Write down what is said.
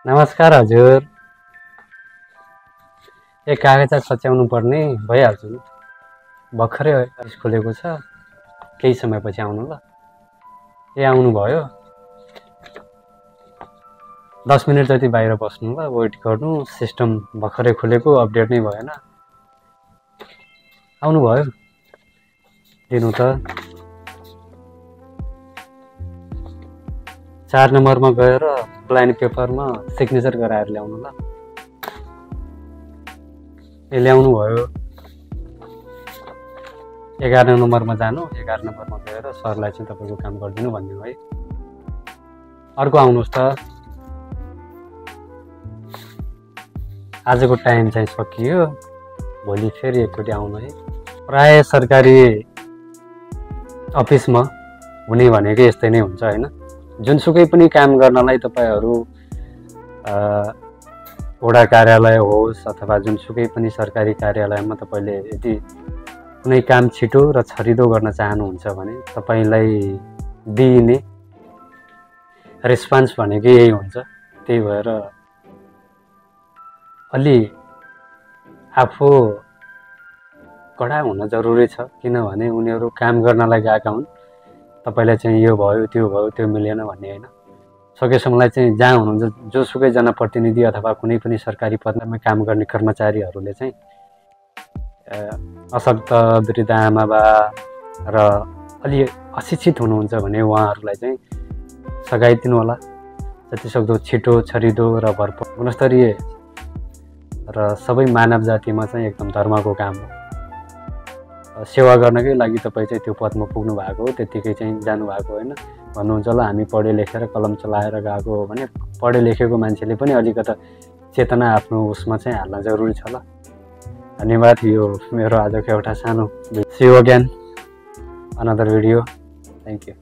नमस्कार हजुर। एक कागज सच्याउनु पर्ने भइहाल्छ नि। भर्खरै अफिस खुलेको छ, केही समयपछि आउनु ल। ए आउनु भयो, 10 मिनट जति बाहिर बस्नु ल, वेट गर्नु। सिस्टम भर्खरै खुलेको, अपडेट नै भएन। आउनु भयो, दिनु त। 4 नम्बरमा गएर ब्लाइन्ड पेपरमा सिग्नेचर गराएर ल्याउनु ल। ए ल्याउनु भयो। 11 नम्बरमा जानु, 11 नम्बरमा गएर सरलाई चाहिँ तपाईँको काम गरिदिनु भन्नु है। अर्को आउनुहोस् त। आजको टाइम चाहिँ सकियो, भोलि फेरि एकचोटि आउनु है। प्राय सरकारी अफिसमा हुने भनेको यस्तै नै हुन्छ होइन। जुनसुकै पनि काम गर्नलाई तपाईँहरू वडा कार्यालय होस् अथवा जुनसुकै पनि सरकारी कार्यालयमा तपाईँले यदि कुनै काम छिटो र छरिदो गर्न चाहनुहुन्छ भने तपाईँलाई दिइने रेस्पोन्स भनेको यही हुन्छ। त्यही भएर अलि आफू कडा हुन जरुरी छ, किनभने उनीहरू काम गर्नलाई गएका हुन्। तपाईँलाई चाहिँ यो भयो त्यो मिलेन भन्ने होइन। सकेसम्मलाई चाहिँ जहाँ हुनुहुन्छ जोसुकै जनप्रतिनिधि अथवा कुनै पनि सरकारी पदमा काम गर्ने कर्मचारीहरूले चाहिँ अशक्त वृद्ध आमाबा र अलि अशिक्षित हुनुहुन्छ भने उहाँहरूलाई चाहिँ सघाइदिनु होला। जतिसक्दो छिटो छरिदो र भरपूर गुणस्तरीय र सबै मानव जातिमा चाहिँ एकदम धर्मको काम हो। सेवा गर्नकै लागि तपाईँ चाहिँ त्यो पदमा पुग्नु भएको हो, त्यत्तिकै चाहिँ जानुभएको होइन। भन्नुहुन्छ ल हामी पढे लेखेर कलम चलाएर गएको हो भने पढे लेखेको मान्छेले पनि अलिकता चेतना आफ्नो उसमा चाहिँ हाल्न जरुरी छ ल। धन्यवाद। यो मेरो आजको एउटा सानो see you again another video. Thank you.